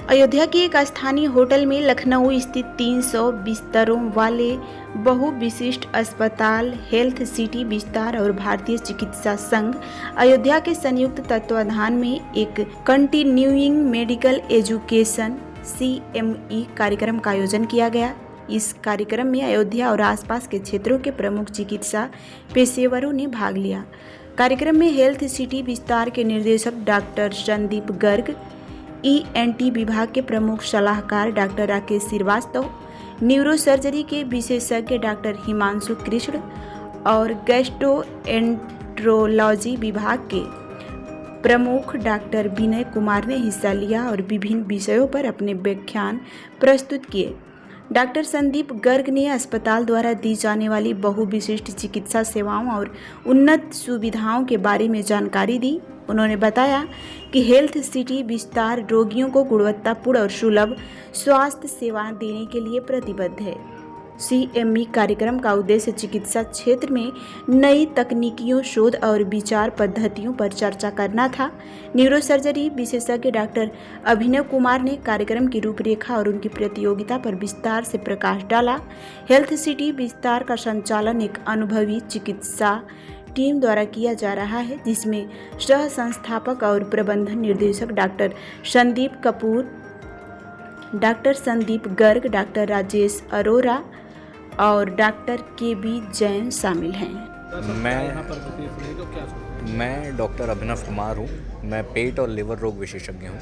अयोध्या के एक स्थानीय होटल में लखनऊ स्थित 300 बिस्तरों वाले बहुविशिष्ट अस्पताल हेल्थ सिटी विस्तार और भारतीय चिकित्सा संघ अयोध्या के संयुक्त तत्वाधान में एक कंटिन्यूइंग मेडिकल एजुकेशन CME कार्यक्रम का आयोजन किया गया। इस कार्यक्रम में अयोध्या और आसपास के क्षेत्रों के प्रमुख चिकित्सा पेशेवरों ने भाग लिया। कार्यक्रम में हेल्थ सिटी विस्तार के निर्देशक डॉक्टर संदीप गर्ग, ENT विभाग के प्रमुख सलाहकार डॉक्टर राकेश श्रीवास्तव, न्यूरोसर्जरी के विशेषज्ञ डॉक्टर हिमांशु कृष्ण और गैस्ट्रोएंट्रोलॉजी विभाग के प्रमुख डॉक्टर विनय कुमार ने हिस्सा लिया और विभिन्न विषयों पर अपने व्याख्यान प्रस्तुत किए। डॉक्टर संदीप गर्ग ने अस्पताल द्वारा दी जाने वाली बहुविशिष्ट चिकित्सा सेवाओं और उन्नत सुविधाओं के बारे में जानकारी दी। उन्होंने बताया कि हेल्थ सिटी विस्तार रोगियों को गुणवत्तापूर्ण और सुलभ स्वास्थ्य सेवाएं देने के लिए प्रतिबद्ध है। CME कार्यक्रम का उद्देश्य चिकित्सा क्षेत्र में नई तकनीकियों, शोध और विचार पद्धतियों पर चर्चा करना था। न्यूरोसर्जरी विशेषज्ञ डॉक्टर अभिनव कुमार ने कार्यक्रम की रूपरेखा और उनकी प्रतियोगिता पर विस्तार से प्रकाश डाला। हेल्थ सिटी विस्तार का संचालन एक अनुभवी चिकित्सा टीम द्वारा किया जा रहा है, जिसमें सह संस्थापक और प्रबंधन निर्देशक doctor Sandeep Kapoor, doctor Sandeep Garg, doctor Rajesh Arora और डॉक्टर KB जैन शामिल हैं। मैं डॉक्टर अभिनव कुमार हूँ। मैं पेट और लिवर रोग विशेषज्ञ हूँ।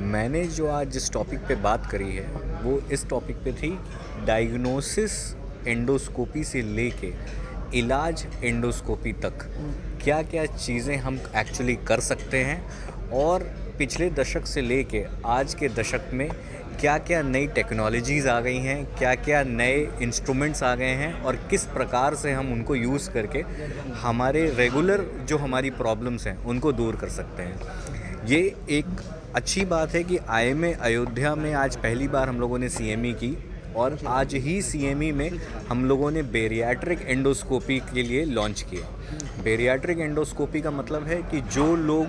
मैंने जो आज जिस टॉपिक पे बात करी है वो इस टॉपिक पे थी, डायग्नोसिस एंडोस्कोपी से लेके इलाज एंडोस्कोपी तक क्या क्या चीज़ें हम एक्चुअली कर सकते हैं और पिछले दशक से लेके आज के दशक में क्या क्या नई टेक्नोलॉजीज़ आ गई हैं, क्या क्या नए इंस्ट्रूमेंट्स आ गए हैं और किस प्रकार से हम उनको यूज़ करके हमारे रेगुलर जो हमारी प्रॉब्लम्स हैं उनको दूर कर सकते हैं। ये एक अच्छी बात है कि IIM अयोध्या में आज पहली बार हम लोगों ने CME की और आज ही CME में हम लोगों ने बेरियाट्रिक एंडोस्कोपी के लिए लॉन्च किया। बेरियाट्रिक एंडोस्कोपी का मतलब है कि जो लोग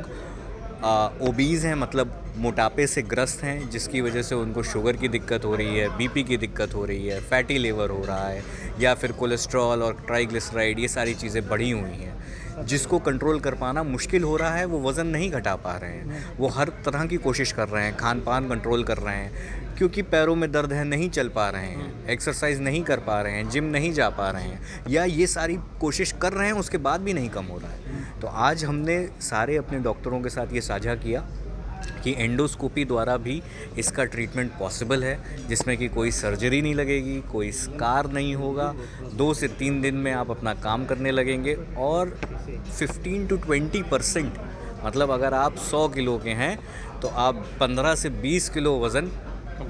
ओबीज़ हैं, मतलब मोटापे से ग्रस्त हैं, जिसकी वजह से उनको शुगर की दिक्कत हो रही है, BP की दिक्कत हो रही है, फैटी लिवर हो रहा है या फिर कोलेस्ट्रॉल और ट्राइग्लिसराइड, ये सारी चीज़ें बढ़ी हुई हैं, जिसको कंट्रोल कर पाना मुश्किल हो रहा है। वो वज़न नहीं घटा पा रहे हैं, वो हर तरह की कोशिश कर रहे हैं, खान पान कंट्रोल कर रहे हैं, क्योंकि पैरों में दर्द है, नहीं चल पा रहे हैं, एक्सरसाइज नहीं कर पा रहे हैं, जिम नहीं जा पा रहे हैं, या ये सारी कोशिश कर रहे हैं उसके बाद भी नहीं कम हो रहा है। तो आज हमने सारे अपने डॉक्टरों के साथ ये साझा किया कि एंडोस्कोपी द्वारा भी इसका ट्रीटमेंट पॉसिबल है, जिसमें कि कोई सर्जरी नहीं लगेगी, कोई स्कार नहीं होगा। 2 से 3 दिन में आप अपना काम करने लगेंगे और 15 to 20%, मतलब अगर आप 100 किलो के हैं तो आप 15 से 20 किलो वज़न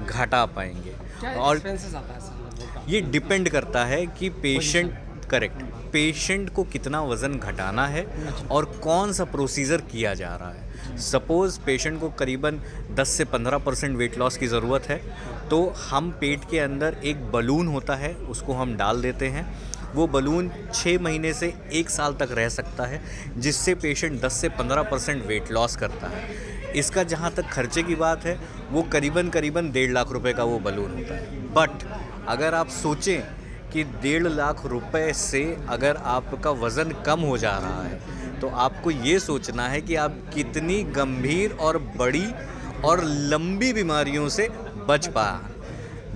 घटा पाएंगे। और ये डिपेंड करता है कि पेशेंट को कितना वज़न घटाना है और कौन सा प्रोसीजर किया जा रहा है। सपोज़ पेशेंट को करीबन 10 से 15% वेट लॉस की ज़रूरत है, तो हम पेट के अंदर एक बलून होता है, उसको हम डाल देते हैं। वो बलून 6 महीने से 1 साल तक रह सकता है, जिससे पेशेंट 10 से 15% वेट लॉस करता है। इसका जहाँ तक खर्चे की बात है, वो करीबन 1.5 लाख रुपए का वो बलून होता है। बट अगर आप सोचें कि 1.5 लाख रुपए से अगर आपका वज़न कम हो जा रहा है, तो आपको ये सोचना है कि आप कितनी गंभीर और बड़ी और लंबी बीमारियों से बच पा।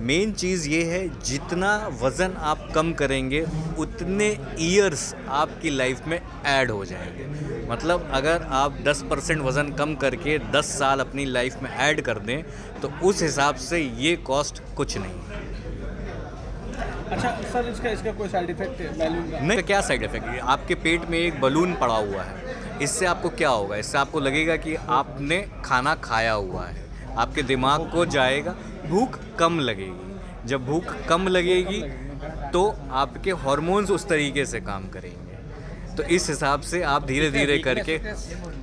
मेन चीज़ ये है, जितना वज़न आप कम करेंगे उतने ईयर्स आपकी लाइफ में ऐड हो जाएंगे। मतलब अगर आप 10% वज़न कम करके 10 साल अपनी लाइफ में ऐड कर दें, तो उस हिसाब से ये कॉस्ट कुछ नहीं है। अच्छा सर, इसका कोई साइड इफेक्ट है? नहीं, क्या साइड इफेक्ट है? आपके पेट में एक बलून पड़ा हुआ है, इससे आपको क्या होगा? इससे आपको लगेगा कि आपने खाना खाया हुआ है, आपके दिमाग को जाएगा, भूख कम लगेगी। जब भूख कम लगेगी तो आपके हार्मोन्स उस तरीके से काम करेंगे। तो इस हिसाब से आप धीरे धीरे करके,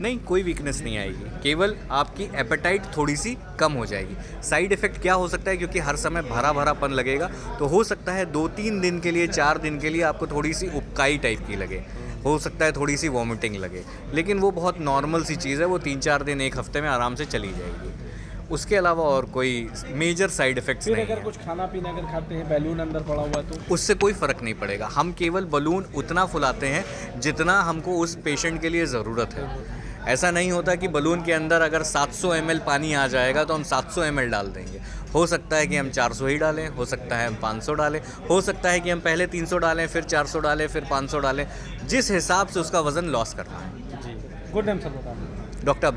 नहीं कोई वीकनेस नहीं आएगी, केवल आपकी एपेटाइट थोड़ी सी कम हो जाएगी। साइड इफ़ेक्ट क्या हो सकता है? क्योंकि हर समय भरा भरापन लगेगा, तो हो सकता है 2-3 दिन के लिए, 4 दिन के लिए आपको थोड़ी सी उबकाई टाइप की लगे, हो सकता है थोड़ी सी वॉमिटिंग लगे, लेकिन वो बहुत नॉर्मल सी चीज़ है, वो 3-4 दिन 1 हफ्ते में आराम से चली जाएगी। उसके अलावा और कोई मेजर साइड इफ़ेक्ट्स फिर नहीं अगर है। कुछ खाना पीना अगर खाते हैं, बैलून अंदर पड़ा हुआ है तो उससे कोई फ़र्क नहीं पड़ेगा। हम केवल बलून उतना फुलाते हैं जितना हमको उस पेशेंट के लिए ज़रूरत है। ऐसा नहीं होता कि बलून के अंदर अगर 700 ml पानी आ जाएगा तो हम 700 ml डाल देंगे। हो सकता है कि हम 400 ही डालें, हो सकता है हम 500 डालें, हो सकता है कि हम पहले 300 डालें, फिर 400 डालें, फिर 500 डालें, जिस हिसाब से उसका वज़न लॉस करना है। जी, गुड नेम सर बता दें। डॉक्टर